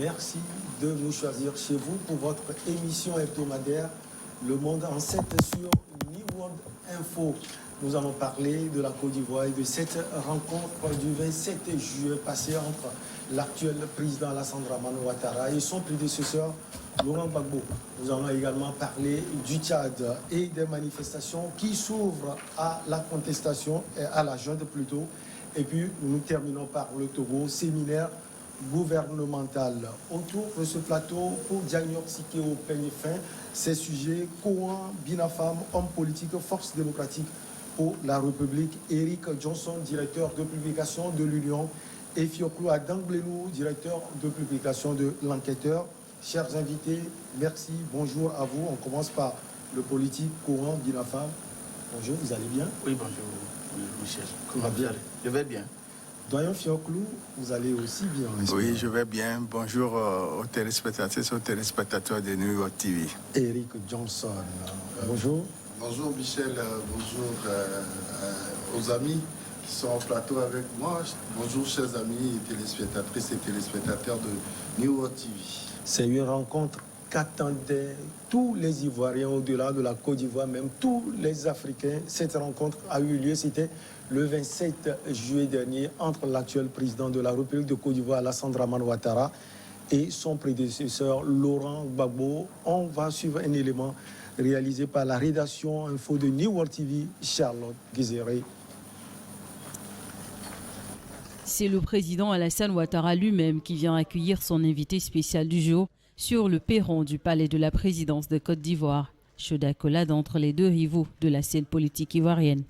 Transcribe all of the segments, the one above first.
Merci de nous choisir chez vous pour votre émission hebdomadaire Le Monde en 7 sur New World Info. Nous allons parler de la Côte d'Ivoire et de cette rencontre du 27 juillet passée entre l'actuel président Alassane Dramane Ouattara et son prédécesseur Laurent Gbagbo. Nous allons également parler du Tchad et des manifestations qui s'ouvrent à la contestation, à la junte plutôt. Et puis nous terminons par le Togo, séminaire gouvernemental. Autour de ce plateau, pour diagnostiquer au peigne fin ces sujets, Kouan Binafam, homme politique, force démocratique pour la République, Eric Johnson, directeur de publication de l'Union, et Fioclou Adangblelou, directeur de publication de l'Enquêteur. Chers invités, merci, bonjour à vous. On commence par le politique, Kouan Binafam. Bonjour, vous allez bien? Oui, bonjour, Michel. Comment vous allez? Je vais bien. Doyen Fioclou, vous allez aussi bien? Oui, je vais bien. Bonjour aux téléspectatrices, aux téléspectateurs de New York TV. Eric Johnson, bonjour. Bonjour Michel, bonjour aux amis qui sont en plateau avec moi. Bonjour chers amis téléspectatrices et téléspectateurs de New York TV. C'est une rencontre qu'attendaient tous les Ivoiriens au-delà de la Côte d'Ivoire, même tous les Africains. Cette rencontre a eu lieu, c'était le 27 juillet dernier, entre l'actuel président de la République de Côte d'Ivoire, Alassane Dramane Ouattara, et son prédécesseur, Laurent Gbagbo. On va suivre un élément réalisé par la rédaction info de New World TV, Charlotte Guizéré. C'est le président Alassane Ouattara lui-même qui vient accueillir son invité spécial du jour sur le perron du palais de la présidence de Côte d'Ivoire. Chaude accolade entre les deux rivaux de la scène politique ivoirienne.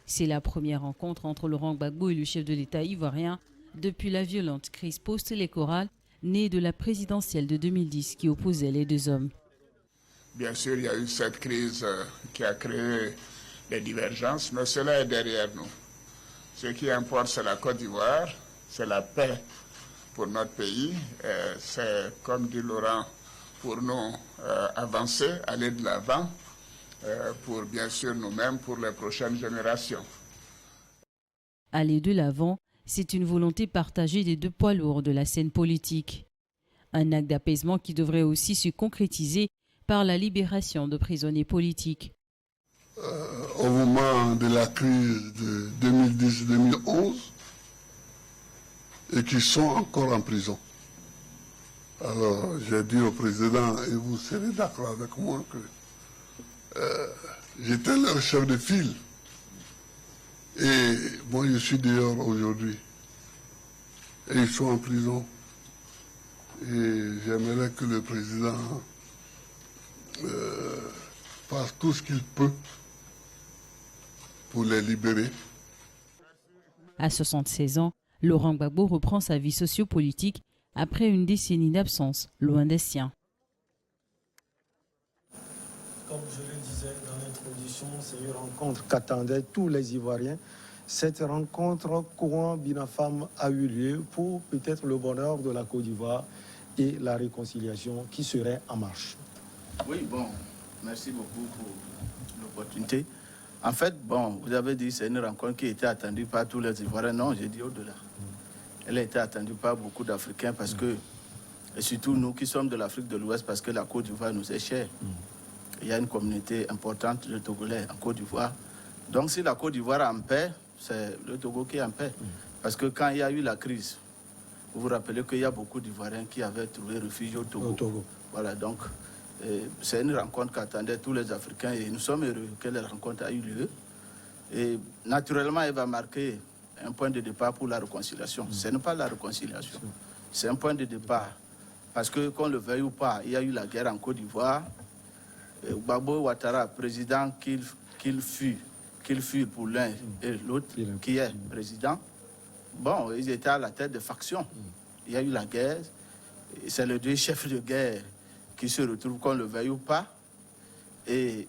C'est la première rencontre entre Laurent Gbagbo et le chef de l'État ivoirien depuis la violente crise post-électorale née de la présidentielle de 2010 qui opposait les deux hommes. Bien sûr, il y a eu cette crise qui a créé des divergences, mais cela est derrière nous. Ce qui importe, c'est la Côte d'Ivoire, c'est la paix pour notre pays. C'est, comme dit Laurent, pour nous avancer, aller de l'avant, pour bien sûr nous-mêmes, pour les prochaines générations. Aller de l'avant, c'est une volonté partagée des deux poids lourds de la scène politique. Un acte d'apaisement qui devrait aussi se concrétiser par la libération de prisonniers politiques. Au moment de la crise de 2010-2011, et qui sont encore en prison. Alors, j'ai dit au président, et vous serez d'accord avec moi, que j'étais leur chef de file. Et moi, je suis dehors aujourd'hui. Et ils sont en prison. Et j'aimerais que le président fasse tout ce qu'il peut pour les libérer. À 76 ans, Laurent Gbagbo reprend sa vie sociopolitique après une décennie d'absence, loin des siens. Comme je le disais dans l'introduction, c'est une rencontre qu'attendaient tous les Ivoiriens. Cette rencontre, Kouan Binafam, a eu lieu pour peut-être le bonheur de la Côte d'Ivoire et la réconciliation qui serait en marche. Oui, bon, merci beaucoup pour l'opportunité. En fait, bon, vous avez dit que c'est une rencontre qui était attendue par tous les Ivoiriens. Non, j'ai dit au-delà. Elle a été attendue par beaucoup d'Africains parce que, et surtout nous qui sommes de l'Afrique de l'Ouest, parce que la Côte d'Ivoire nous est chère. Il y a une communauté importante de Togolais en Côte d'Ivoire. Donc si la Côte d'Ivoire est en paix, c'est le Togo qui est en paix. Parce que quand il y a eu la crise, vous vous rappelez qu'il y a beaucoup d'Ivoiriens qui avaient trouvé refuge au Togo. Voilà, donc c'est une rencontre qu'attendaient tous les Africains et nous sommes heureux que la rencontre a eu lieu. Et naturellement, elle va marquer un point de départ pour la réconciliation. Ce n'est pas la réconciliation, c'est un point de départ. Parce que, qu'on le veuille ou pas, il y a eu la guerre en Côte d'Ivoire. Gbagbo Ouattara, président qu'il fut pour l'un et l'autre, qui est président, bon, ils étaient à la tête de factions. Il y a eu la guerre. C'est les deux chefs de guerre qui se retrouvent, qu'on le veuille ou pas. Et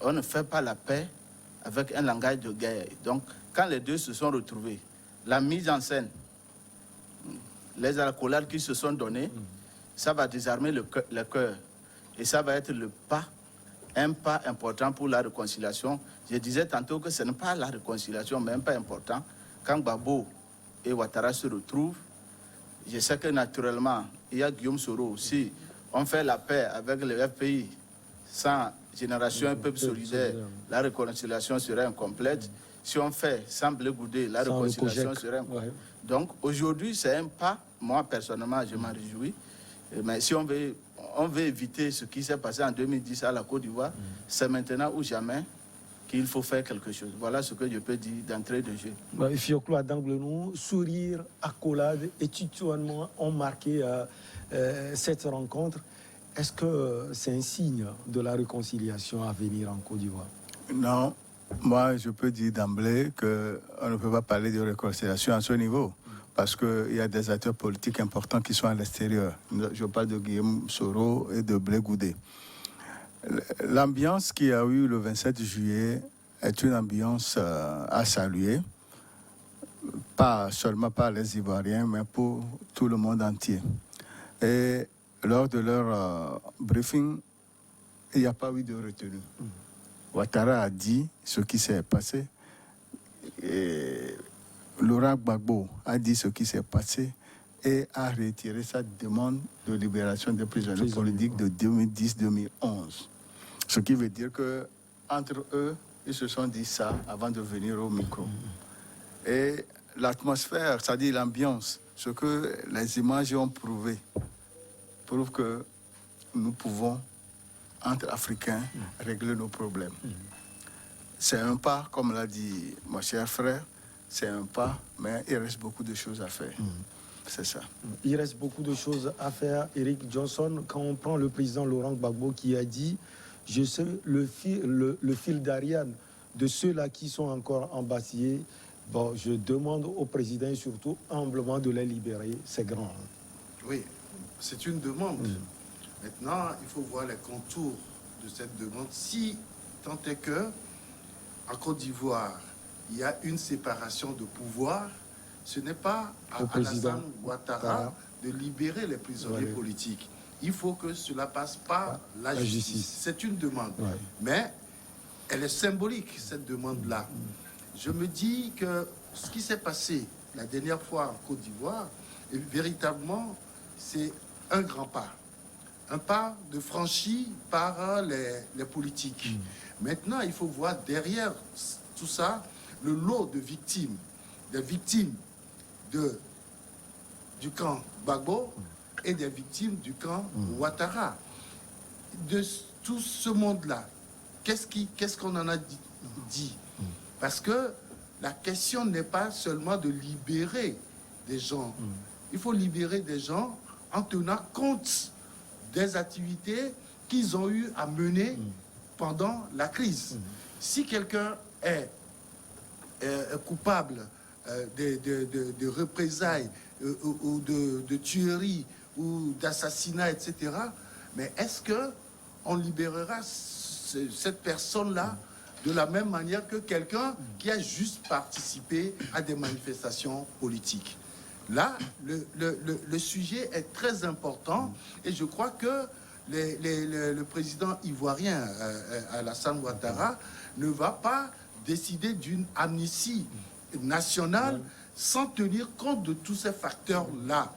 on ne fait pas la paix avec un langage de guerre. Donc, quand les deux se sont retrouvés, la mise en scène, les accolades qui se sont données, ça va désarmer le cœur. Et ça va être un pas important pour la réconciliation. Je disais tantôt que ce n'est pas la réconciliation, mais un pas important. Quand Gbagbo et Ouattara se retrouvent, je sais que naturellement, il y a Guillaume Soro aussi. On fait la paix avec le FPI sans génération et peuple solidaire, la réconciliation serait incomplète. Si on fait sans Blé Goudé, la réconciliation serait incomplète. Donc aujourd'hui, c'est un pas. Moi, personnellement, je m'en réjouis. Mais si on veut éviter ce qui s'est passé en 2010 à la Côte d'Ivoire, c'est maintenant ou jamais qu'il faut faire quelque chose. Voilà ce que je peux dire d'entrée de jeu. Fioclo Adanglenou, sourire, accolade et tutoiement ont marqué cette rencontre. Est-ce que c'est un signe de la réconciliation à venir en Côte d'Ivoire? Non, moi je peux dire d'emblée qu'on ne peut pas parler de réconciliation à ce niveau. Parce qu'il y a des acteurs politiques importants qui sont à l'extérieur. Je parle de Guillaume Soro et de Blé Goudé. L'ambiance qu'il y a eu le 27 juillet est une ambiance à saluer, pas seulement par les Ivoiriens, mais pour tout le monde entier. Et lors de leur briefing, il n'y a pas eu de retenue. Ouattara a dit ce qui s'est passé. Et Laurent Gbagbo a dit ce qui s'est passé et a retiré sa demande de libération des prisonniers politiques de 2010-2011. Ce qui veut dire qu'entre eux, ils se sont dit ça avant de venir au micro. Et l'atmosphère, c'est-à-dire l'ambiance, ce que les images ont prouvé, prouve que nous pouvons, entre Africains, régler nos problèmes. C'est un pas, comme l'a dit mon cher frère, c'est un pas, mais il reste beaucoup de choses à faire. C'est ça. Il reste beaucoup de choses à faire, Eric Johnson. Quand on prend le président Laurent Gbagbo qui a dit « Je sais le fil d'Ariane de ceux-là qui sont encore embasillés, bon, je demande au président et surtout humblement de les libérer. » C'est grand. Hein. Oui, c'est une demande. Maintenant, il faut voir les contours de cette demande. Si tant est que, en Côte d'Ivoire, il y a une séparation de pouvoir, ce n'est pas à Alassane Ouattara de libérer les prisonniers politiques. Il faut que cela passe par la justice. C'est une demande. Mais elle est symbolique, cette demande-là. Je me dis que ce qui s'est passé la dernière fois en Côte d'Ivoire, véritablement, c'est un grand pas. Un pas de franchi par les politiques. Maintenant, il faut voir derrière tout ça le lot de victimes, des victimes du camp Gbagbo et des victimes du camp Ouattara. De tout ce monde-là, qu'est-ce qu'on en a dit? Parce que la question n'est pas seulement de libérer des gens. Il faut libérer des gens en tenant compte des activités qu'ils ont eu à mener pendant la crise. Si quelqu'un est coupable de représailles ou de tueries ou d'assassinats, etc., mais est-ce qu'on libérera cette personne-là de la même manière que quelqu'un qui a juste participé à des manifestations politiques? Là, le sujet est très important et je crois que le président ivoirien Alassane Ouattara ne va pas décider d'une amnistie nationale sans tenir compte de tous ces facteurs-là.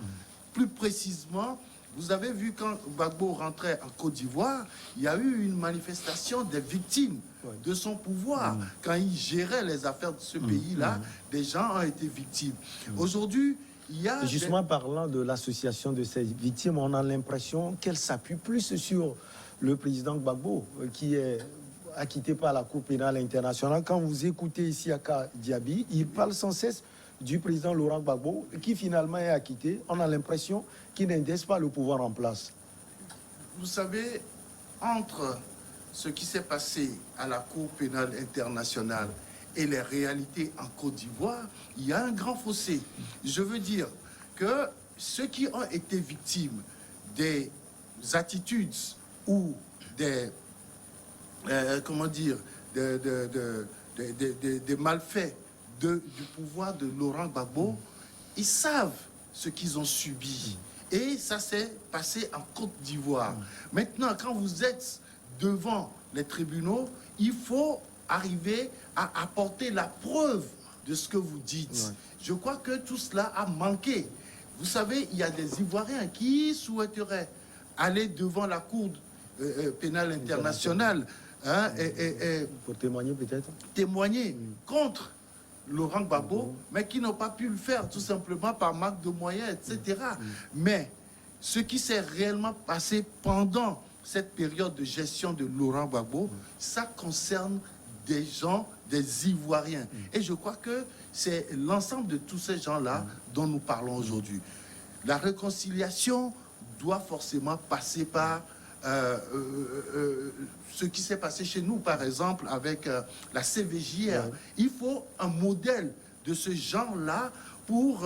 Plus précisément, vous avez vu quand Gbagbo rentrait en Côte d'Ivoire, il y a eu une manifestation des victimes de son pouvoir. Quand il gérait les affaires de ce pays-là, des gens ont été victimes. Aujourd'hui, il y a... Justement, parlant de l'association de ces victimes, on a l'impression qu'elle s'appuie plus sur le président Gbagbo, qui est acquitté par la Cour pénale internationale. Quand vous écoutez ici Aka Diaby, il parle sans cesse du président Laurent Gbagbo, qui finalement est acquitté. On a l'impression qu'il n'indexe pas le pouvoir en place. Vous savez, entre ce qui s'est passé à la Cour pénale internationale et les réalités en Côte d'Ivoire, il y a un grand fossé. Je veux dire que ceux qui ont été victimes des attitudes ou des des malfaits du pouvoir de Laurent Gbagbo, ils savent ce qu'ils ont subi. Et ça s'est passé en Côte d'Ivoire. Maintenant, quand vous êtes devant les tribunaux, il faut arriver à apporter la preuve de ce que vous dites. Je crois que tout cela a manqué. Vous savez, il y a des Ivoiriens qui souhaiteraient aller devant la Cour pénale internationale pour témoigner peut-être. Témoigner contre Laurent Gbagbo, mais qui n'ont pas pu le faire tout simplement par manque de moyens, etc. Mais ce qui s'est réellement passé pendant cette période de gestion de Laurent Gbagbo, ça concerne des gens, des Ivoiriens. Et je crois que c'est l'ensemble de tous ces gens-là dont nous parlons aujourd'hui. La réconciliation doit forcément passer par ce qui s'est passé chez nous, par exemple, avec la CVJR. Il faut un modèle de ce genre-là pour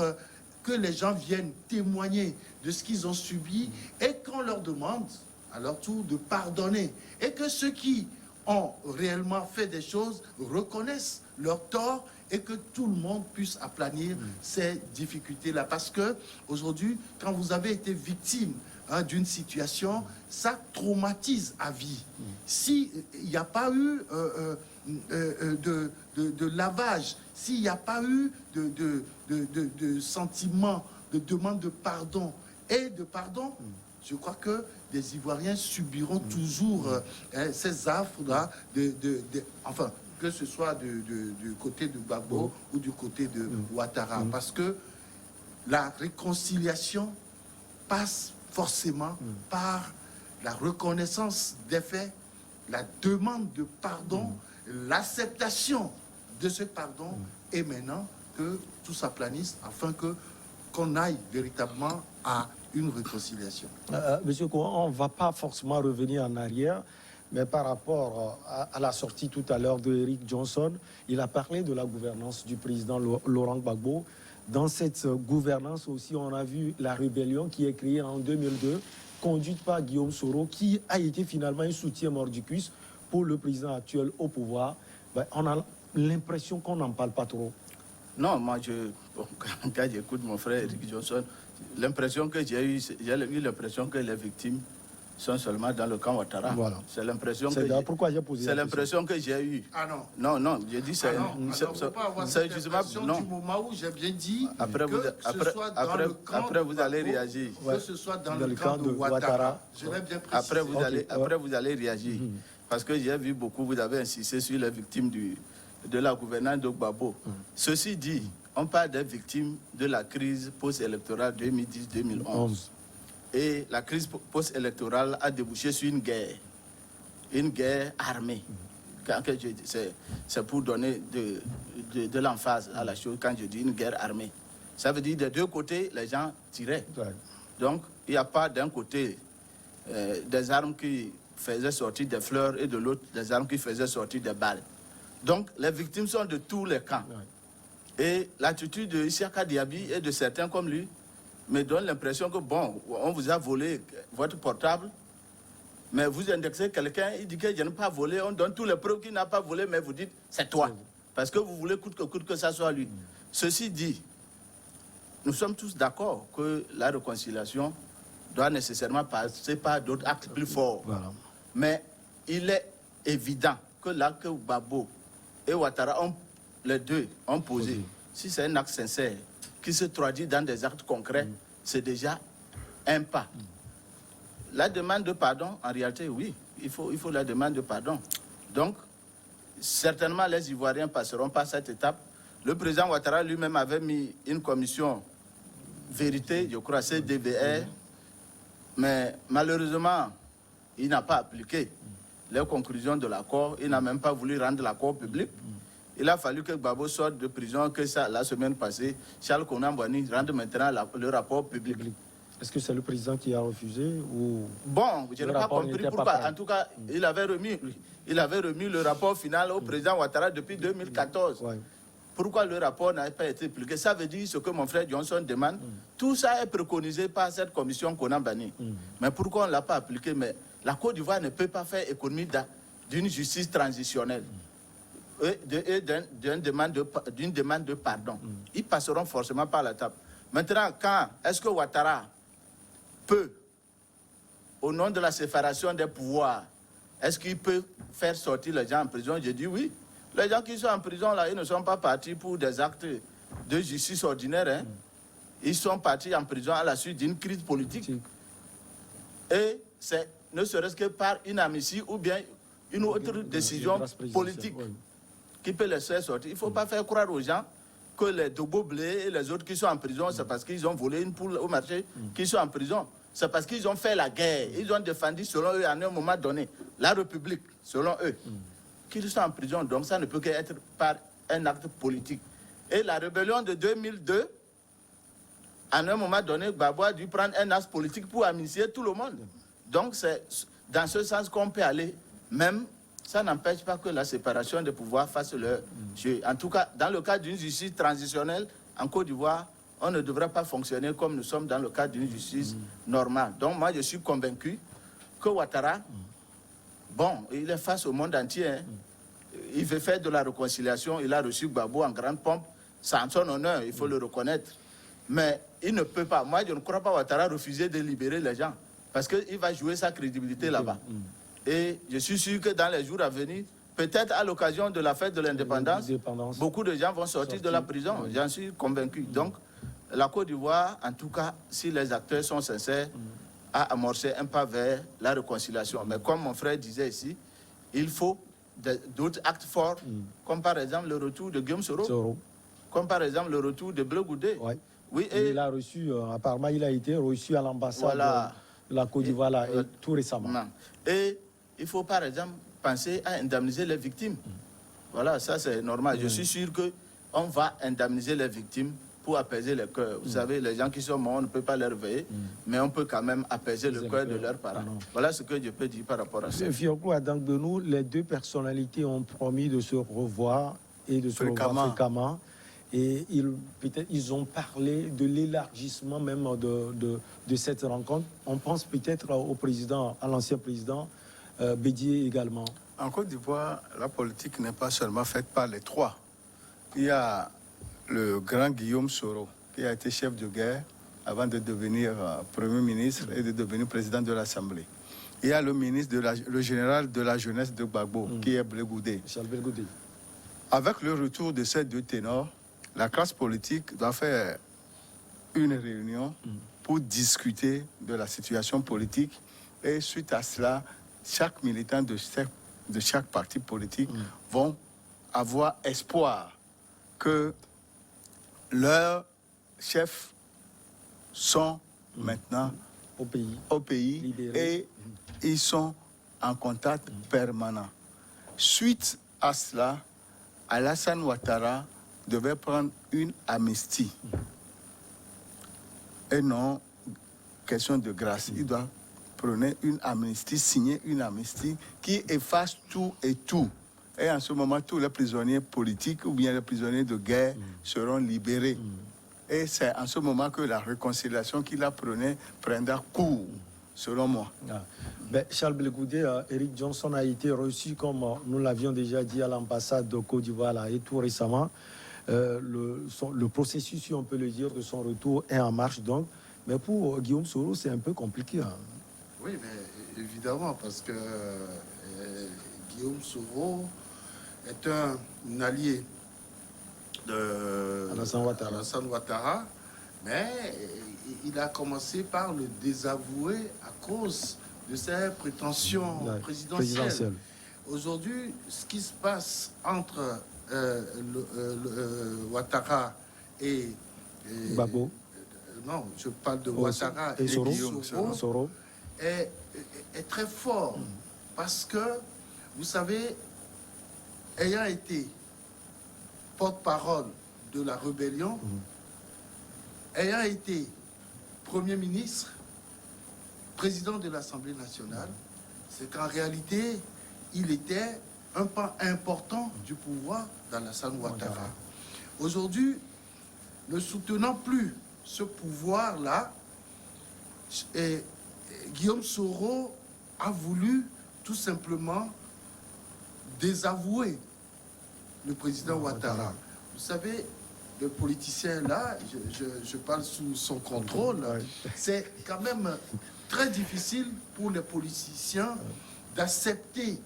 que les gens viennent témoigner de ce qu'ils ont subi et qu'on leur demande, à leur tour, de pardonner. Et que ceux qui ont réellement fait des choses reconnaissent leurs torts et que tout le monde puisse aplanir ces difficultés-là. Parce que aujourd'hui, quand vous avez été victime d'une situation, ça traumatise à vie. S'il n'y a pas eu de lavage, s'il n'y a pas eu de sentiment, de demande de pardon et de pardon, je crois que des Ivoiriens subiront toujours ces affres-là, enfin, que ce soit du côté de Gbagbo ou du côté de Ouattara. Parce que la réconciliation passe forcément par la reconnaissance des faits, la demande de pardon, l'acceptation de ce pardon, et maintenant que tout s'aplanisse afin qu'on aille véritablement à une réconciliation. Monsieur Kouan, on ne va pas forcément revenir en arrière, mais par rapport à la sortie tout à l'heure de Eric Johnson, il a parlé de la gouvernance du président Laurent Gbagbo. Dans cette gouvernance aussi, on a vu la rébellion qui est créée en 2002, conduite par Guillaume Soro, qui a été finalement un soutien mordicus pour le président actuel au pouvoir. On a l'impression qu'on n'en parle pas trop. Non, moi, quand j'écoute mon frère Eric Johnson, l'impression que j'ai eu l'impression que les victimes sont seulement dans le camp Ouattara. Voilà. C'est l'impression que pourquoi j'ai posé. C'est l'impression que j'ai eue. Ah non. Non, j'ai dit c'est. C'est justement du moment où j'ai bien dit. Après vous allez réagir. Que ce soit dans le camp de Ouattara. Je l'ai bien précisé. Après vous allez réagir. Parce que j'ai vu beaucoup, vous avez insisté sur les victimes de la gouvernance de Gbagbo. Ceci dit, on parle des victimes de la crise post-électorale 2010-2011. Et la crise post-électorale a débouché sur une guerre armée. C'est pour donner de l'emphase à la chose quand je dis une guerre armée. Ça veut dire des deux côtés, les gens tiraient. Donc, il n'y a pas d'un côté des armes qui faisaient sortir des fleurs et de l'autre des armes qui faisaient sortir des balles. Donc, les victimes sont de tous les camps. Et l'attitude de Isiaka Diaby et de certains comme lui me donne l'impression que, bon, on vous a volé votre portable, mais vous indexez quelqu'un, il dit que je n'ai pas volé, on donne tous les preuves qu'il n'a pas volé, mais vous dites, c'est toi. Parce que vous voulez coûte que ça soit lui. Ceci dit, nous sommes tous d'accord que la réconciliation doit nécessairement passer par d'autres actes plus forts. Voilà. Mais il est évident que l'acte que Gbagbo et Ouattara, les deux, ont posé, si c'est un acte sincère, qui se traduit dans des actes concrets, c'est déjà un pas. La demande de pardon, en réalité, oui, il faut la demande de pardon. Donc, certainement, les Ivoiriens passeront par cette étape. Le président Ouattara lui-même avait mis une commission vérité, je crois, CDVR, mais malheureusement, il n'a pas appliqué les conclusions de l'accord. Il n'a même pas voulu rendre l'accord public. Il a fallu que Gbagbo sorte de prison, que ça, la semaine passée, Charles Konan Bouani rende maintenant le rapport public. Est-ce que c'est le président qui a refusé ou... Bon, je n'ai pas compris pourquoi. En tout cas, il avait remis le rapport final au président Ouattara depuis 2014. Pourquoi le rapport n'a pas été publié? Ça veut dire ce que mon frère Johnson demande. Tout ça est préconisé par cette commission Konan Bouani. Mais pourquoi on ne l'a pas appliqué? Mais la Côte d'Ivoire ne peut pas faire économie d'une justice transitionnelle. Et d'une demande de pardon. Ils passeront forcément par la table. Maintenant, est-ce que Ouattara peut, au nom de la séparation des pouvoirs, est-ce qu'il peut faire sortir les gens en prison? Je dis oui. Les gens qui sont en prison, là, ils ne sont pas partis pour des actes de justice ordinaire. ils sont partis en prison à la suite d'une crise politique. Et c'est ne serait-ce que par une amnistie ou bien une autre décision politique qui peut les faire sortir. Il ne faut pas faire croire aux gens que les Togo Blé et les autres qui sont en prison, c'est parce qu'ils ont volé une poule au marché qu'ils sont en prison. C'est parce qu'ils ont fait la guerre. Ils ont défendu, selon eux, à un moment donné, la République, selon eux, qu'ils sont en prison. Donc ça ne peut qu'être par un acte politique. Et la rébellion de 2002, à un moment donné, Gbagbo a dû prendre un axe politique pour amnistier tout le monde. Donc c'est dans ce sens qu'on peut aller. Même, ça n'empêche pas que la séparation des pouvoirs fasse leur jeu. En tout cas, dans le cadre d'une justice transitionnelle, en Côte d'Ivoire, on ne devrait pas fonctionner comme nous sommes dans le cadre d'une justice normale. Donc moi, je suis convaincu que Ouattara, bon, il est face au monde entier. Hein. Il veut faire de la réconciliation. Il a reçu Gbagbo en grande pompe. C'est en son honneur, il faut le reconnaître. Mais il ne peut pas. Moi, je ne crois pas Ouattara refuser de libérer les gens. Parce qu'il va jouer sa crédibilité là-bas. Et je suis sûr que dans les jours à venir, peut-être à l'occasion de la fête de l'indépendance, beaucoup de gens vont sortir de la prison. J'en suis convaincu. Donc, la Côte d'Ivoire, en tout cas, si les acteurs sont sincères, a amorcé un pas vers la réconciliation. Mais comme mon frère disait ici, il faut d'autres actes forts, comme par exemple le retour de Guillaume Soro, comme par exemple le retour de Bleu Goudé. Oui, et il a reçu, apparemment, il a été reçu à l'ambassade de la Côte d'Ivoire tout récemment. Non. Et il faut par exemple penser à indemniser les victimes. Voilà, ça c'est normal. Je suis sûr qu'on va indemniser les victimes pour apaiser le cœur. Vous savez, les gens qui sont morts, on ne peut pas les réveiller, mais on peut quand même apaiser le cœur de leurs parents. Voilà ce que je peux dire par rapport à ça. Fioclo Adangbenou, les deux personnalités ont promis de se revoir et de se revoir fréquemment. Et ils ont parlé de l'élargissement même de cette rencontre. On pense peut-être au président, à l'ancien président Bédié également. En Côte d'Ivoire, la politique n'est pas seulement faite par les trois. Il y a le grand Guillaume Soro, qui a été chef de guerre avant de devenir Premier ministre et de devenir président de l'Assemblée. Il y a le ministre, le général de la jeunesse de Gbagbo, qui est Bleu Goudé. Avec le retour de ces deux ténors, la classe politique doit faire une réunion pour discuter de la situation politique. Et suite à cela, chaque militant de chaque parti politique vont avoir espoir que leurs chefs sont maintenant au pays libérés. Et ils sont en contact permanent. Suite à cela, Alassane Ouattara devait prendre une amnistie et non question de grâce. Il doit prendre une amnistie, signer une amnistie qui efface tout et tout. Et en ce moment, tous les prisonniers politiques ou bien les prisonniers de guerre seront libérés. Et c'est en ce moment que la réconciliation qu'il a prendra cours, selon moi. Charles Bleu Goudé, Eric Johnson a été reçu, comme nous l'avions déjà dit, à l'ambassade de Côte d'Ivoire et tout récemment. Le processus, si on peut le dire, de son retour est en marche donc. Mais pour Guillaume Soro, c'est un peu compliqué. Hein. Oui, mais évidemment, parce que Guillaume Soro est un allié de Alassane Ouattara, mais il a commencé par le désavouer à cause de ses prétentions présidentielles. Aujourd'hui, ce qui se passe entre Ouattara et Gbagbo. Non, je parle de Ouattara et Soro est très fort parce que, vous savez, ayant été porte-parole de la rébellion, ayant été Premier ministre, président de l'Assemblée nationale, c'est qu'en réalité, il était un pan important du pouvoir d'Alassane Ouattara. Aujourd'hui, ne soutenant plus ce pouvoir-là, Guillaume Soro a voulu tout simplement désavouer le président Ouattara. Vous savez, le politicien là, je parle sous son contrôle, c'est quand même très difficile pour les politiciens d'accepter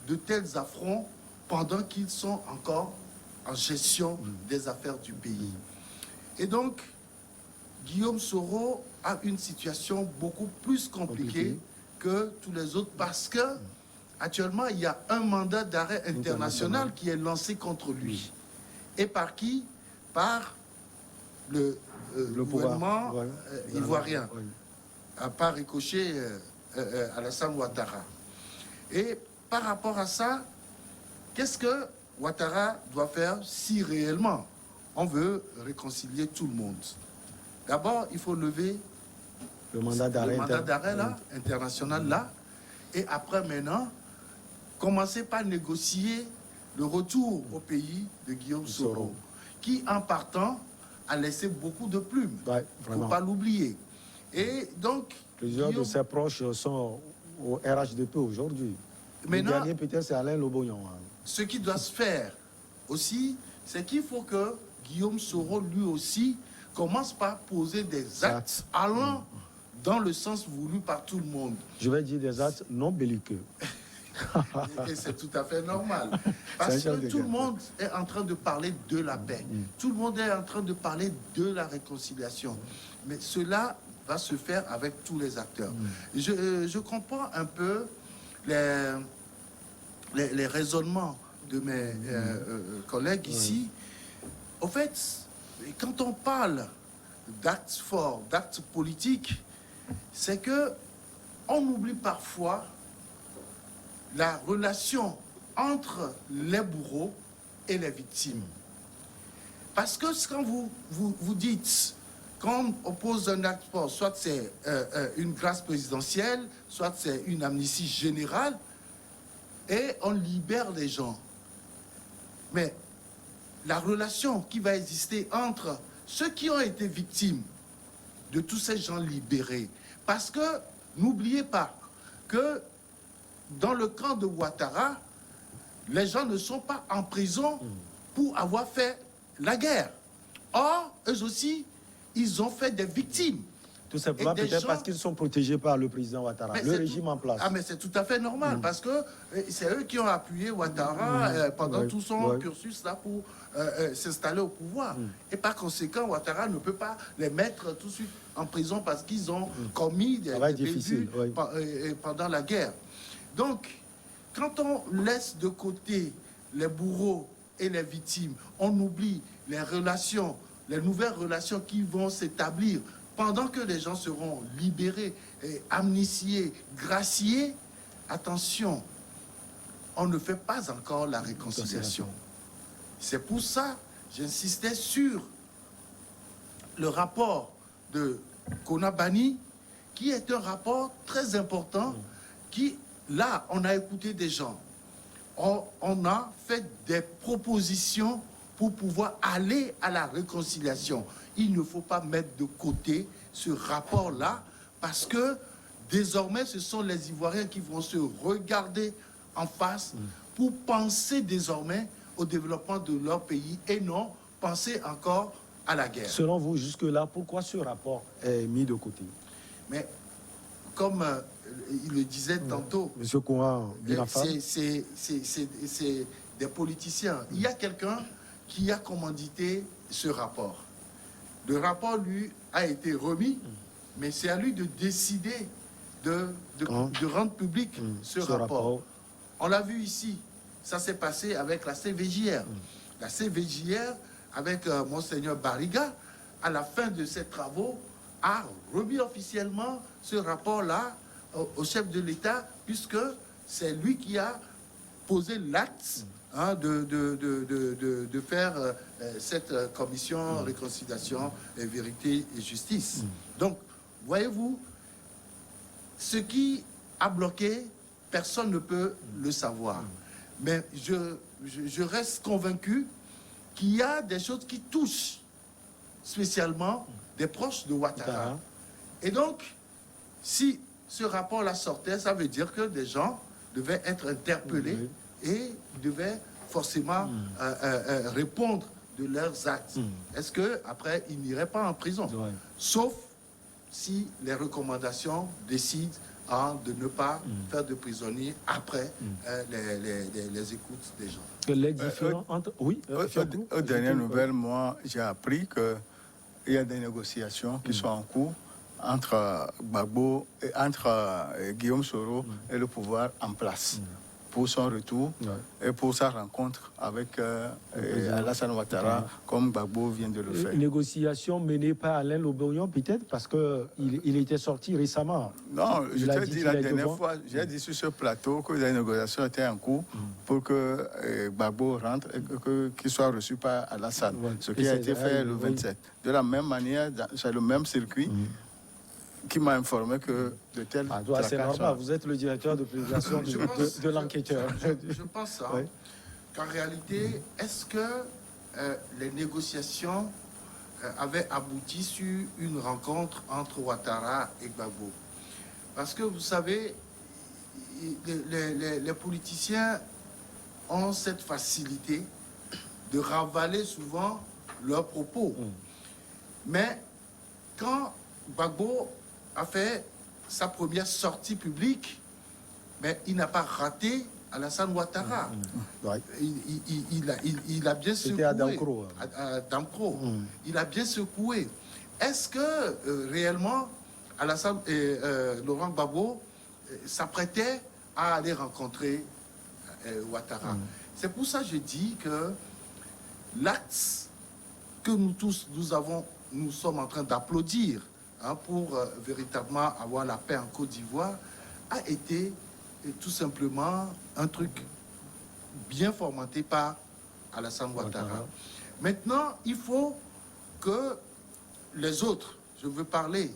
de tels affronts pendant qu'ils sont encore en gestion des affaires du pays. Et donc, Guillaume Soro a une situation beaucoup plus compliquée que tous les autres parce que actuellement, il y a un mandat d'arrêt international qui est lancé contre lui. Et par qui? Par le gouvernement ivoirien, à part Ricochet, Alassane Ouattara. Et par rapport à ça, qu'est-ce que Ouattara doit faire si réellement on veut réconcilier tout le monde? D'abord, il faut lever le mandat d'arrêt international là, et après maintenant, commencer par négocier le retour au pays de Guillaume Soro, qui en partant a laissé beaucoup de plumes. Il ne faut pas l'oublier. Et donc, plusieurs de ses proches sont au RHDP aujourd'hui. Le dernier peut-être c'est Alain Lobognon. Ce qui doit se faire aussi, c'est qu'il faut que Guillaume Soro lui aussi commence par poser des actes allant dans le sens voulu par tout le monde. Je vais dire des actes non belliqueux. Et c'est tout à fait normal. Parce que tout le monde est en train de parler de la paix. Tout le monde est en train de parler de la réconciliation. Mais cela va se faire avec tous les acteurs. Je comprends un peu les raisonnements de mes collègues ici. Au fait, quand on parle d'actes forts, d'actes politiques, c'est que on oublie parfois la relation entre les bourreaux et les victimes. Parce que quand vous dites qu'on oppose un acte fort, soit c'est une grâce présidentielle, soit c'est une amnistie générale, et on libère les gens. Mais la relation qui va exister entre ceux qui ont été victimes de tous ces gens libérés, parce que n'oubliez pas que dans le camp de Ouattara, les gens ne sont pas en prison pour avoir fait la guerre. Or, eux aussi, ils ont fait des victimes. Tout simplement, peut-être parce qu'ils sont protégés par le président Ouattara, le régime en place. Ah, mais c'est tout à fait normal, parce que c'est eux qui ont appuyé Ouattara pendant tout son cursus là pour s'installer au pouvoir. Et par conséquent, Ouattara ne peut pas les mettre tout de suite en prison parce qu'ils ont commis des délits pendant la guerre. Donc, quand on laisse de côté les bourreaux et les victimes, on oublie les relations, les nouvelles relations qui vont s'établir pendant que les gens seront libérés, et amnistiés, graciés. Attention, on ne fait pas encore la réconciliation. C'est pour ça que j'insistais sur le rapport de Konabani, qui est un rapport très important, qui, là, on a écouté des gens. On a fait des propositions pour pouvoir aller à la réconciliation. Il ne faut pas mettre de côté ce rapport-là, parce que désormais, ce sont les Ivoiriens qui vont se regarder en face pour penser désormais au développement de leur pays et non penser encore à la guerre. Selon vous, jusque-là, pourquoi ce rapport est mis de côté? Mais comme il le disait tantôt, Monsieur Kouan, c'est des politiciens. Il y a quelqu'un qui a commandité ce rapport. Le rapport, lui, a été remis, mais c'est à lui de décider de rendre public ce rapport. On l'a vu ici, ça s'est passé avec la CVJR. La CVJR, avec Monseigneur Barriga, à la fin de ses travaux, a remis officiellement ce rapport-là au chef de l'État, puisque c'est lui qui a posé l'acte de faire cette commission réconciliation et vérité et justice. Donc, voyez-vous, ce qui a bloqué, personne ne peut le savoir. Mais je reste convaincu qu'il y a des choses qui touchent spécialement des proches de Ouattara. Et donc, si ce rapport-là sortait, ça veut dire que des gens devaient être interpellés et devaient forcément répondre de leurs actes. Est-ce qu'après, ils n'iraient pas en prison? Sauf si les recommandations décident de ne pas faire de prisonniers après les écoutes des gens. Les différents aux dernières nouvelles, moi, j'ai appris que il y a des négociations qui sont en cours entre Gbagbo et entre Guillaume Soro et le pouvoir en place pour son retour et pour sa rencontre avec Alassane Ouattara, comme Gbagbo vient de le faire. Une négociation menée par Alain Lobognon, peut-être, parce qu'il était sorti récemment. Non, je t'ai dit la dernière fois, j'ai dit sur ce plateau que les négociations étaient en cours pour que Gbagbo rentre et qu'il soit reçu par Alassane, ce qui a été fait le 27. De la même manière, c'est le même circuit qui m'a informé que de tels... c'est normal, vous êtes le directeur de publication de l'enquêteur. Je pense qu'en réalité, est-ce que les négociations avaient abouti sur une rencontre entre Ouattara et Gbagbo? Parce que vous savez, les politiciens ont cette facilité de ravaler souvent leurs propos. Mais quand Gbagbo a fait sa première sortie publique, mais il n'a pas raté Alassane Ouattara. Il a bien secoué. C'était à Dankro. À Dankro. Il a bien secoué. Est-ce que réellement Alassane et Laurent Gbagbo s'apprêtaient à aller rencontrer Ouattara? C'est pour ça que je dis que l'acte que nous tous nous sommes en train d'applaudir pour véritablement avoir la paix en Côte d'Ivoire, a été tout simplement un truc bien formaté par Alassane Ouattara. Maintenant, il faut que les autres, je veux parler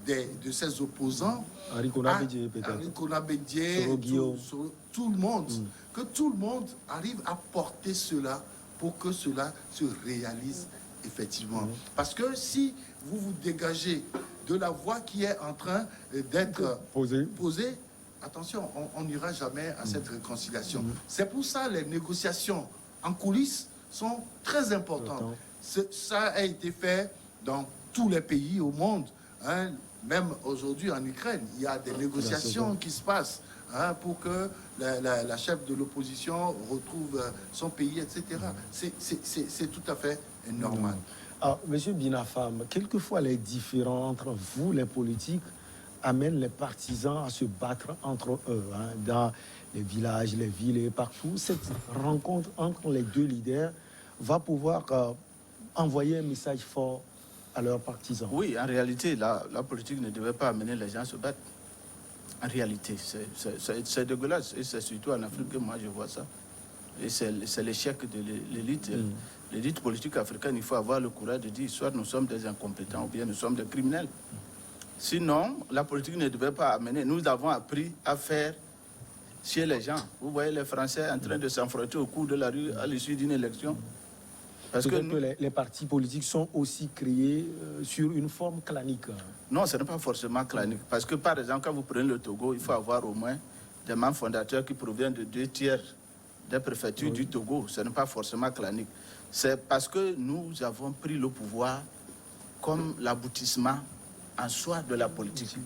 de ces opposants, Henri Konan-Bédié peut-être, Henri Konan-Bédié, tout le monde, que tout le monde arrive à porter cela pour que cela se réalise effectivement. Parce que si vous vous dégagez de la voie qui est en train d'être posée, attention, on n'ira jamais à cette réconciliation. C'est pour ça que les négociations en coulisses sont très importantes. Ça a été fait dans tous les pays au monde. Même aujourd'hui en Ukraine, il y a des négociations qui se passent pour que la chef de l'opposition retrouve son pays, etc. C'est tout à fait normal. Alors, Monsieur Binafam, quelquefois les différends entre vous, les politiques, amènent les partisans à se battre entre eux, dans les villages, les villes et partout. Cette rencontre entre les deux leaders va pouvoir envoyer un message fort à leurs partisans. Oui, en réalité, la politique ne devait pas amener les gens à se battre. En réalité, c'est dégueulasse. Et c'est surtout en Afrique que moi je vois ça. Et c'est l'échec de l'élite. L'élite politique africaine, il faut avoir le courage de dire soit nous sommes des incompétents ou bien nous sommes des criminels. Sinon, la politique ne devait pas amener. Nous avons appris à faire chez les gens. Vous voyez les Français en train de s'affronter au cours de la rue à l'issue d'une élection. Parce que les partis politiques sont aussi créés sur une forme clanique. Non, ce n'est pas forcément clanique. Parce que, par exemple, quand vous prenez le Togo, il faut avoir au moins des membres fondateurs qui proviennent de 2/3 des préfectures du Togo. Ce n'est pas forcément clanique. C'est parce que nous avons pris le pouvoir comme l'aboutissement en soi de la politique.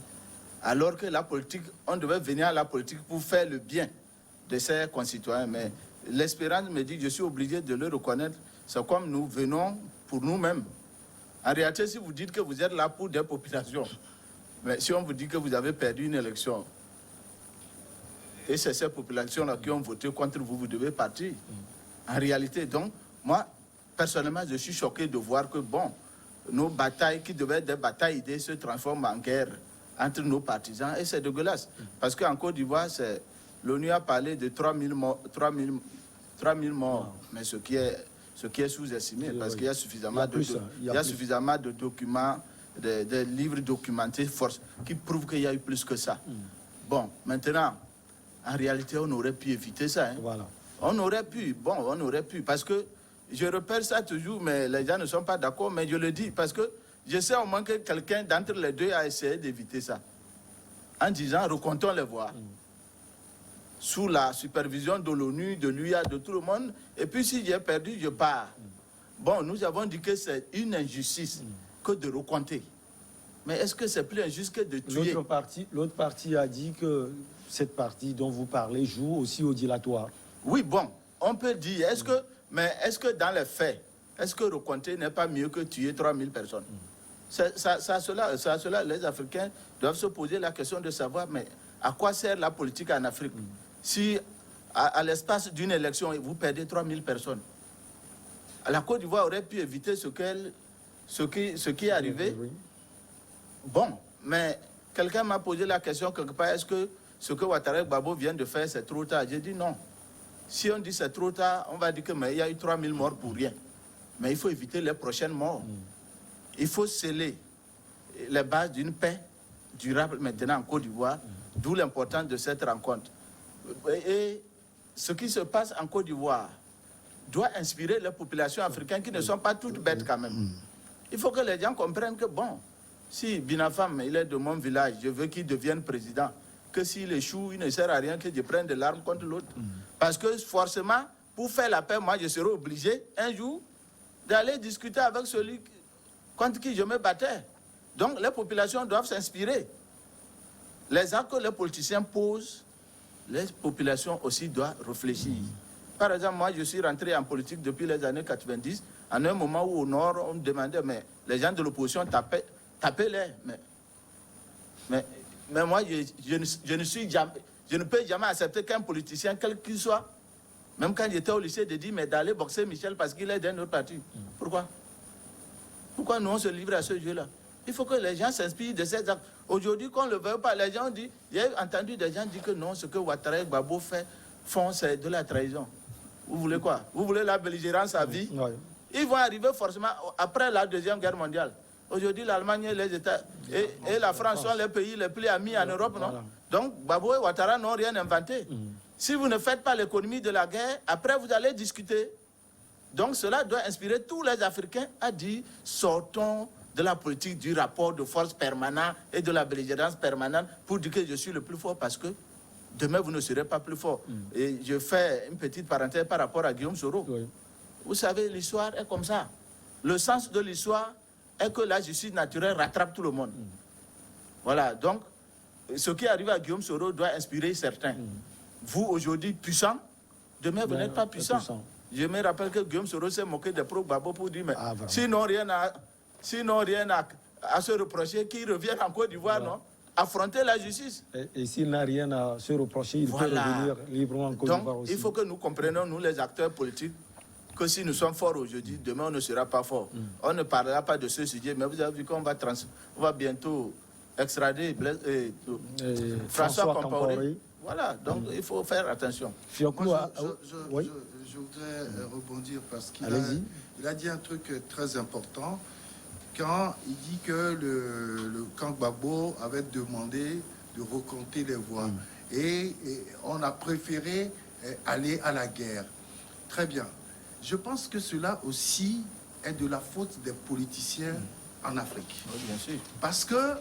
Alors que la politique, on devait venir à la politique pour faire le bien de ses concitoyens. Mais l'espérance me dit, je suis obligé de le reconnaître, c'est comme nous venons pour nous-mêmes. En réalité, si vous dites que vous êtes là pour des populations, mais si on vous dit que vous avez perdu une élection, et c'est ces populations-là qui ont voté contre vous, vous devez partir. En réalité, donc, moi, personnellement, je suis choqué de voir que, bon, nos batailles, qui devaient être des batailles idées, se transforment en guerre entre nos partisans, et c'est dégueulasse. Parce qu'en Côte d'Ivoire, l'ONU a parlé de 3000 morts, mais ce qui est sous-estimé, parce qu'il y a suffisamment de documents, des livres documentés qui prouvent qu'il y a eu plus que ça. Bon, maintenant, en réalité, on aurait pu éviter ça. Voilà. On aurait pu, parce que je repère ça toujours, mais les gens ne sont pas d'accord, mais je le dis, parce que je sais au moins que quelqu'un d'entre les deux a essayé d'éviter ça, en disant, recomptons les voix. Sous la supervision de l'ONU, de l'UA, de tout le monde, et puis si j'ai perdu, je pars. Bon, nous avons dit que c'est une injustice que de recompter. Mais est-ce que c'est plus injuste que de tuer? L'autre partie a dit que cette partie dont vous parlez joue aussi au dilatoire. Oui, bon, on peut dire, mais est-ce que dans les faits, est-ce que recompter n'est pas mieux que tuer 3000 personnes? C'est à cela, les Africains doivent se poser la question de savoir, mais à quoi sert la politique en Afrique? Si, à l'espace d'une élection, vous perdez 3000 personnes. La Côte d'Ivoire aurait pu éviter ce qui est arrivé. Bon, mais quelqu'un m'a posé la question quelque part, est-ce que ce que Ouattara Gbagbo vient de faire, c'est trop tard? J'ai dit non. Si on dit c'est trop tard, on va dire qu'il y a eu 3000 morts pour rien. Mais il faut éviter les prochaines morts. Il faut sceller les bases d'une paix durable maintenant en Côte d'Ivoire, d'où l'importance de cette rencontre. Et ce qui se passe en Côte d'Ivoire doit inspirer les populations africaines qui ne sont pas toutes bêtes quand même. Il faut que les gens comprennent que, bon, si Binafam, il est de mon village, je veux qu'il devienne président, que s'il échoue, il ne sert à rien que je prenne de l'arme contre l'autre. Parce que forcément, pour faire la paix, moi, je serai obligé, un jour, d'aller discuter avec celui contre qui je me battais. Donc, les populations doivent s'inspirer. Les actes que les politiciens posent, les populations aussi doivent réfléchir. Par exemple, moi, je suis rentré en politique depuis les années 90, en un moment où au Nord, on me demandait, mais les gens de l'opposition tapaient-les. Mais moi, je ne peux jamais accepter qu'un politicien, quel qu'il soit, même quand j'étais au lycée, de dire, mais d'aller boxer Michel parce qu'il est d'un autre parti. Pourquoi? Pourquoi nous, on se livre à ce jeu-là? Il faut que les gens s'inspirent de ces actes. Aujourd'hui, qu'on ne le veut pas, les gens disent, j'ai entendu des gens dire que non, ce que Ouattara et Gbagbo font, c'est de la trahison. Vous voulez quoi? Vous voulez la belligérance à vie? Ils vont arriver forcément après la Deuxième Guerre mondiale. Aujourd'hui, l'Allemagne et les États et la France sont les pays les plus amis en Europe, non? Donc, Gbagbo et Ouattara n'ont rien inventé. Si vous ne faites pas l'économie de la guerre, après vous allez discuter. Donc, cela doit inspirer tous les Africains à dire, sortons de la politique du rapport de force permanent et de la belligérance permanente pour dire que je suis le plus fort parce que demain, vous ne serez pas plus fort. Et je fais une petite parenthèse par rapport à Guillaume Soro. Vous savez, l'histoire est comme ça. Le sens de l'histoire est que la justice naturelle rattrape tout le monde. Voilà, donc, ce qui arrive à Guillaume Soro doit inspirer certains. Vous, aujourd'hui, puissant, demain, vous n'êtes pas puissant. Je me rappelle que Guillaume Soro s'est moqué des pro-Gbagbo pour dire, mais sinon rien à se reprocher, qu'ils reviennent en Côte d'Ivoire, non? Affronter la justice. Et s'il n'a rien à se reprocher, il peut revenir librement en Côte d'Ivoire aussi. Il faut que nous comprenions, nous les acteurs politiques, que si nous sommes forts aujourd'hui, demain on ne sera pas fort. On ne parlera pas de ce sujet, mais vous avez vu qu'on va bientôt extrader François Compaoré. Voilà, donc il faut faire attention. Je voudrais rebondir parce qu'il a dit un truc très important quand il dit que le camp Gbagbo avait demandé de recompter les voix. Et on a préféré aller à la guerre. Très bien. Je pense que cela aussi est de la faute des politiciens en Afrique. Oui, bien sûr. Parce que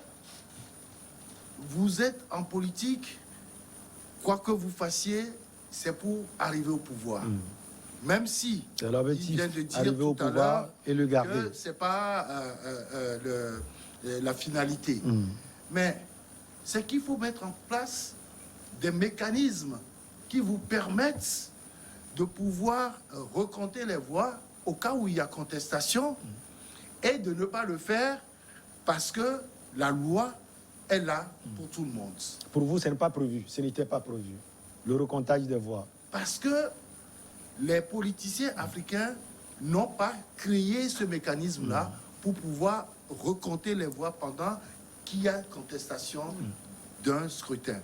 vous êtes en politique, quoi que vous fassiez, c'est pour arriver au pouvoir. Même si il vient de dire arriver au pouvoir et le garder. Que c'est pas la finalité. Mais c'est qu'il faut mettre en place des mécanismes qui vous permettent de pouvoir recompter les voix au cas où il y a contestation et de ne pas le faire parce que la loi est là pour tout le monde. Pour vous, ce n'est pas prévu, ce n'était pas prévu, le recomptage des voix. Parce que les politiciens africains n'ont pas créé ce mécanisme-là pour pouvoir recompter les voix pendant qu'il y a contestation d'un scrutin.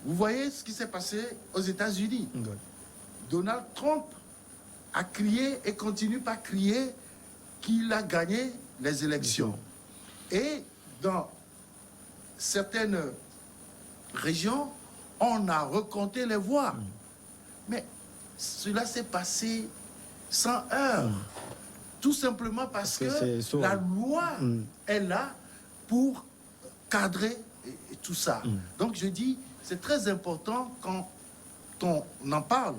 Vous voyez ce qui s'est passé aux États-Unis. Donald Trump a crié et continue par crier qu'il a gagné les élections. Et dans certaines régions, on a recompté les voix. Mais cela s'est passé sans heurts. Tout simplement parce que la loi est là pour cadrer et tout ça. Donc je dis, c'est très important quand on en parle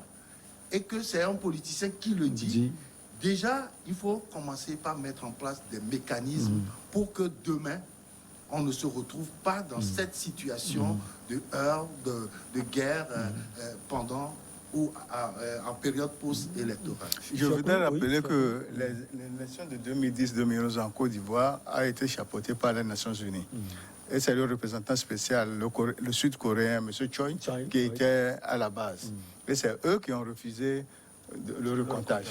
et que c'est un politicien qui le dit. Déjà, il faut commencer par mettre en place des mécanismes pour que demain, on ne se retrouve pas dans cette situation de heurts, de guerre pendant ou en période post-électorale. Je voudrais rappeler que l'élection de 2010-2011 en Côte d'Ivoire a été chapeautée par les Nations Unies. Et c'est le représentant spécial, le Sud-Coréen, M. Choi, qui était à la base. Et c'est eux qui ont refusé le recomptage.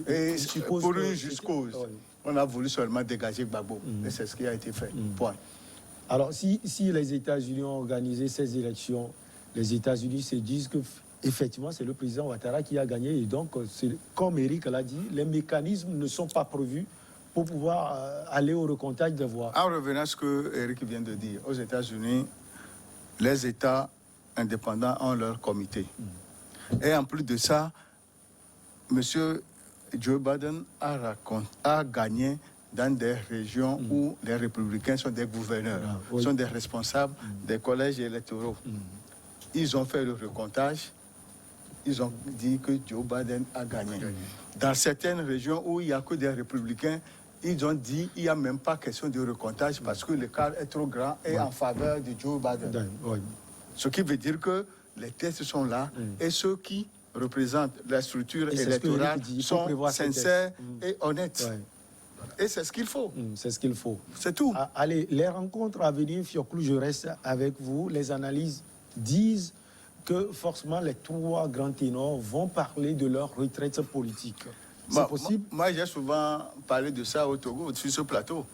Et pour une juste cause, on a voulu seulement dégager Gbagbo. Et c'est ce qui a été fait. Point. Alors, si les États-Unis ont organisé ces élections, les États-Unis se disent que effectivement, c'est le président Ouattara qui a gagné. Et donc, comme Eric l'a dit, les mécanismes ne sont pas prévus pour pouvoir aller au recomptage des voix. En revenant à ce que Eric vient de dire, aux États-Unis, les États indépendants ont leur comité. Et en plus de ça, M. Joe Biden a gagné dans des régions où les républicains sont des gouverneurs, sont des responsables des collèges électoraux. Ils ont fait le recomptage. Ils ont dit que Joe Biden a gagné. Dans certaines régions où il n'y a que des républicains, ils ont dit qu'il n'y a même pas question de recomptage parce que l'écart est trop grand et en faveur de Joe Biden. Ce qui veut dire que les tests sont là et ceux qui représentent la structure électorale sont sincères et honnêtes. Et c'est ce qu'il faut. C'est ce qu'il faut. C'est tout. Allez, les rencontres à venir, Fioclou, je reste avec vous. Les analyses disent que forcément les trois grands ténors vont parler de leur retraite politique. C'est possible? Moi, j'ai souvent parlé de ça au Togo, sur ce plateau.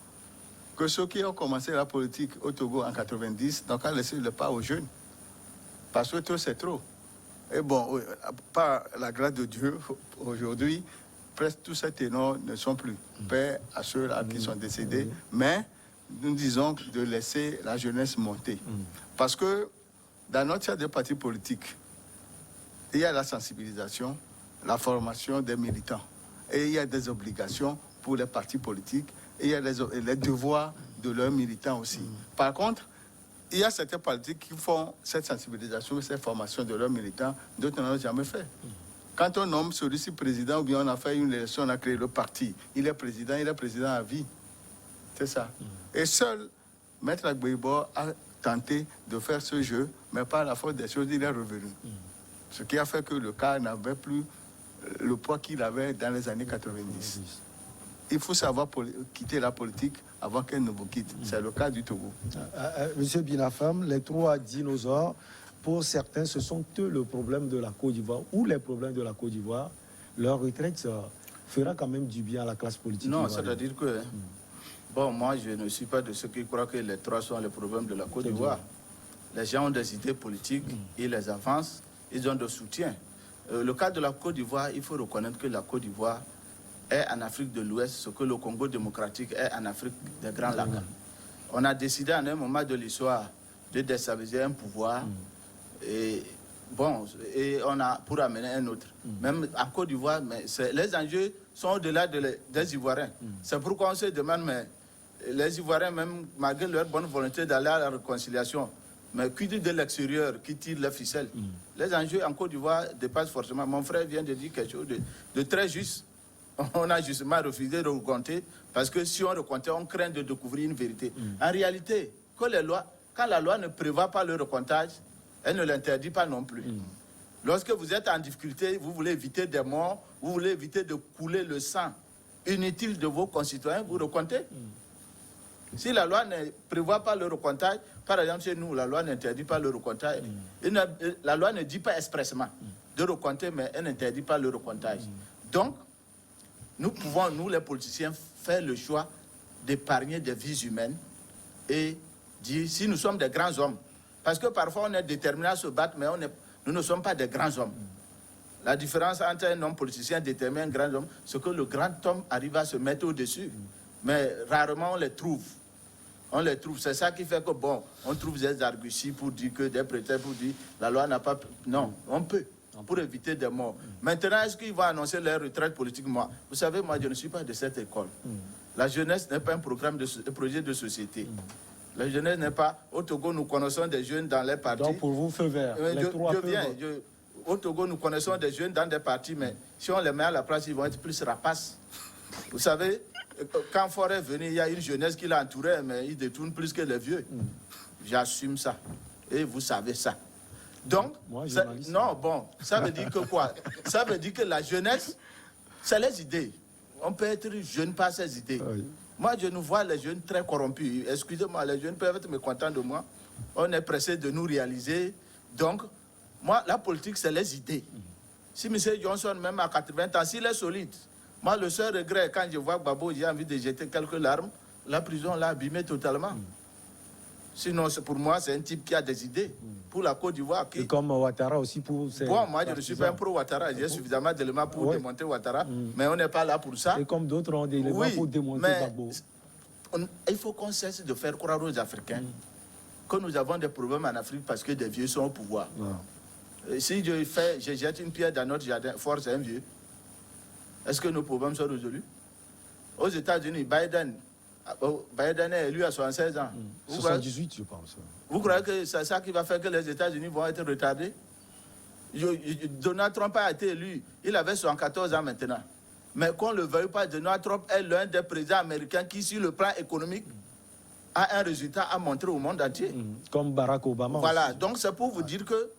Que ceux qui ont commencé la politique au Togo en 90 n'ont qu'à laisser le pas aux jeunes. Parce que trop, c'est trop. Et bon, par la grâce de Dieu, aujourd'hui, presque tous ces ténors ne sont plus. Paix à ceux-là qui sont décédés. Mais nous disons de laisser la jeunesse monter. Parce que dans notre cadre de parti politique, il y a la sensibilisation, la formation des militants. Et il y a des obligations pour les partis politiques. Et il y a les devoirs de leurs militants aussi. Par contre, il y a certains partis qui font cette sensibilisation, cette formation de leurs militants, d'autres n'en ont jamais fait. Quand on nomme celui-ci président, ou bien on a fait une élection, on a créé le parti, il est président à vie. C'est ça. Et seul Maître Agbouibo a tenté de faire ce jeu, mais par la faute des choses, il est revenu. Ce qui a fait que le cas n'avait plus le poids qu'il avait dans les années 90. Il faut savoir quitter la politique avant qu'elle ne vous quitte. C'est le cas du Togo. Monsieur Binafam, les trois dinosaures, pour certains, ce sont eux le problème de la Côte d'Ivoire ou les problèmes de la Côte d'Ivoire. Leur retraite fera quand même du bien à la classe politique. Non, c'est-à-dire que... Bon, moi, je ne suis pas de ceux qui croient que les trois sont les problèmes de la Côte d'Ivoire. Les gens ont des idées politiques, ils les avancent, ils ont de soutien. Le cas de la Côte d'Ivoire, il faut reconnaître que la Côte d'Ivoire est en Afrique de l'Ouest, ce que le Congo démocratique est en Afrique des Grands Lacs. On a décidé à un moment de l'histoire de déstabiliser un pouvoir et on a pour amener un autre. Même en Côte d'Ivoire, mais les enjeux sont au-delà des Ivoiriens. C'est pourquoi on se demande, mais les Ivoiriens, même malgré leur bonne volonté d'aller à la réconciliation, mais qui dit de l'extérieur, qui tire les ficelles? Les enjeux en Côte d'Ivoire dépassent forcément. Mon frère vient de dire quelque chose de très juste. On a justement refusé de recompter parce que si on recomptait, on craint de découvrir une vérité. En réalité, quand la loi ne prévoit pas le recomptage, elle ne l'interdit pas non plus. Lorsque vous êtes en difficulté, vous voulez éviter des morts, vous voulez éviter de couler le sang inutile de vos concitoyens, vous recomptez. Si la loi ne prévoit pas le recomptage, par exemple chez nous, la loi n'interdit pas le recomptage. La loi ne dit pas expressément de recompter, mais elle n'interdit pas le recomptage. Donc, nous pouvons, nous les politiciens, faire le choix d'épargner des vies humaines et dire si nous sommes des grands hommes. Parce que parfois on est déterminé à se battre, mais nous ne sommes pas des grands hommes. La différence entre un homme politicien déterminé et un grand homme, c'est que le grand homme arrive à se mettre au-dessus. Mais rarement on les trouve. On les trouve. C'est ça qui fait que, bon, on trouve des arguties pour dire que des prétextes pour dire la loi n'a pas... Non, on peut, pour éviter des morts. Maintenant, est-ce qu'ils vont annoncer leur retraite politique? Moi, vous savez, moi, je ne suis pas de cette école. La jeunesse n'est pas un projet de société. La jeunesse n'est pas... Au Togo, nous connaissons des jeunes dans les partis. Donc, pour vous, feu vert. Au Togo, nous connaissons des jeunes dans des partis, mais si on les met à la place, ils vont être plus rapaces. Vous savez, quand Faure est venu, il y a une jeunesse qui l'entourait, mais il détourne plus que les vieux. J'assume ça. Et vous savez ça. Donc, Moi, ça, journaliste. non, bon, ça veut dire que quoi? Ça veut dire que la jeunesse, c'est les idées. On peut être jeune par ses idées. Oui. Moi, je nous vois les jeunes très corrompus. Excusez-moi, les jeunes peuvent être mécontents de moi. On est pressé de nous réaliser. Donc, moi, la politique, c'est les idées. Si M. Johnson, même à 80 ans, s'il est solide, moi, le seul regret, quand je vois Gbagbo, j'ai envie de jeter quelques larmes, la prison l'a abîmé totalement. Sinon, pour moi, c'est un type qui a des idées. Pour la Côte d'Ivoire, qui... Et comme Ouattara aussi pour ses Bon, moi, je ne suis pas un partisans. pro-Ouattara. J'ai suffisamment d'éléments pour Ouais. démonter Ouattara. Mais on n'est pas là pour ça. Et comme d'autres ont des éléments Oui, pour démonter mais Gbagbo. il faut qu'on cesse de faire croire aux Africains que nous avons des problèmes en Afrique parce que des vieux sont au pouvoir. Et si je jette une pierre dans notre jardin, force un vieux, est-ce que nos problèmes sont résolus? Aux États-Unis, Biden est élu à 76 ans. Vous croyez- 78, je pense. vous croyez que c'est ça qui va faire que les États-Unis vont être retardés? Donald Trump a été élu, il avait 74 ans maintenant. Mais qu'on ne le veuille pas, Donald Trump est l'un des présidents américains qui, sur le plan économique, a un résultat à montrer au monde entier. Comme Barack Obama. Voilà, aussi. donc c'est pour vous dire que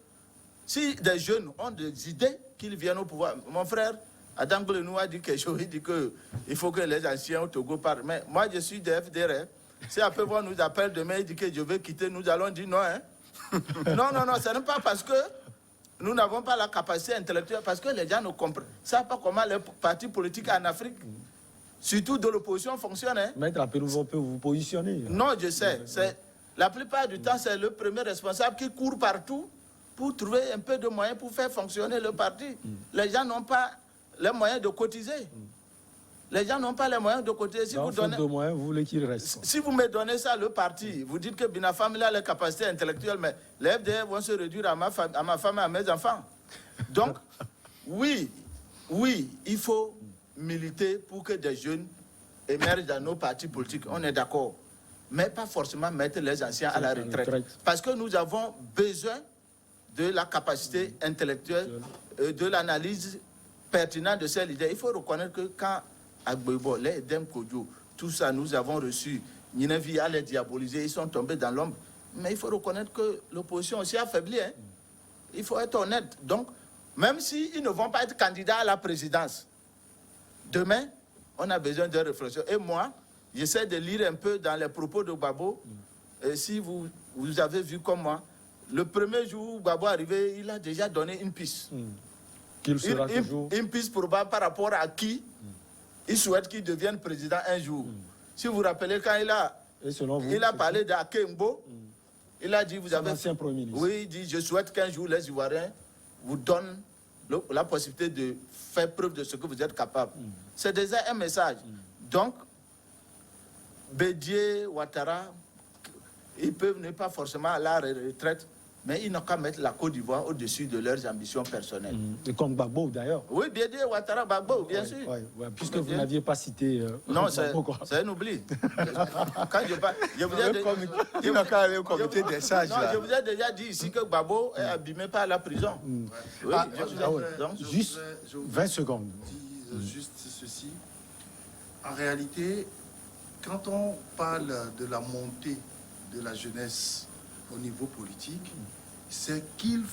si des jeunes ont des idées, qu'ils viennent au pouvoir. Mon frère, Adam Glenou a dit quelque chose, il dit qu'il faut que les anciens au Togo parlent. Mais moi, je suis des FDR. Si après on nous appelle demain, il dit que je veux quitter, nous allons dire non. Hein? Non, ce n'est pas parce que nous n'avons pas la capacité intellectuelle, parce que les gens ne comprennent. Savent pas comment les partis politiques en Afrique, surtout de l'opposition, fonctionnent. Hein? Maître Apelou peut vous positionner. Non, je sais. La plupart du temps, c'est le premier responsable qui court partout pour trouver un peu de moyens pour faire fonctionner le parti. Les gens n'ont pas les moyens de cotiser. Les gens n'ont pas les moyens de cotiser. Si vous donnez... de moyens, vous voulez qu'il reste. Si vous me donnez ça, le parti, vous dites que Binafam a les capacités intellectuelles, mais les FDR vont se réduire à ma femme et à mes enfants. Donc, oui, il faut militer pour que des jeunes émergent dans nos partis politiques. On est d'accord. Mais pas forcément mettre les anciens à la retraite. Parce que nous avons besoin de la capacité intellectuelle, de l'analyse pertinente de ces leaders. Il faut reconnaître que quand Agboibo, les Edem Kodjo, tout ça, nous avons reçu, Ninevi a les diabolisés, ils sont tombés dans l'ombre. Mais il faut reconnaître que l'opposition aussi a faibli. Hein. Il faut être honnête. Donc, même s'ils ne vont pas être candidats à la présidence, demain, on a besoin de réflexion. Et moi, j'essaie de lire un peu dans les propos de Gbagbo. Et si vous avez vu comme moi, le premier jour où Gbagbo est arrivé, il a déjà donné une piste. Qu'il sera toujours... Une piste probable par rapport à qui il souhaite qu'il devienne président un jour. Si vous vous rappelez, quand il a parlé d'Akembo, il a dit, vous avez... Ancien Premier ministre. Oui, il dit, je souhaite qu'un jour les Ivoiriens vous donnent la possibilité de faire preuve de ce que vous êtes capable. C'est déjà un message. Donc, Bédié, Ouattara, ils peuvent ne pas forcément à la retraite, mais ils n'ont qu'à mettre la Côte d'Ivoire au-dessus de leurs ambitions personnelles. Et comme Gbagbo d'ailleurs. Oui, Bédié, Ouattara, Gbagbo, bien sûr. Puisque vous n'aviez pas cité... non, c'est un oubli. Quand je vous ai Il n'a qu'à aller au comité des sages. Non, je vous ai déjà dit ici que Gbagbo est abîmé par la prison. Oui, juste 20 secondes. Juste ceci. En réalité, quand on parle de la montée de la jeunesse au niveau politique, c'est qu'il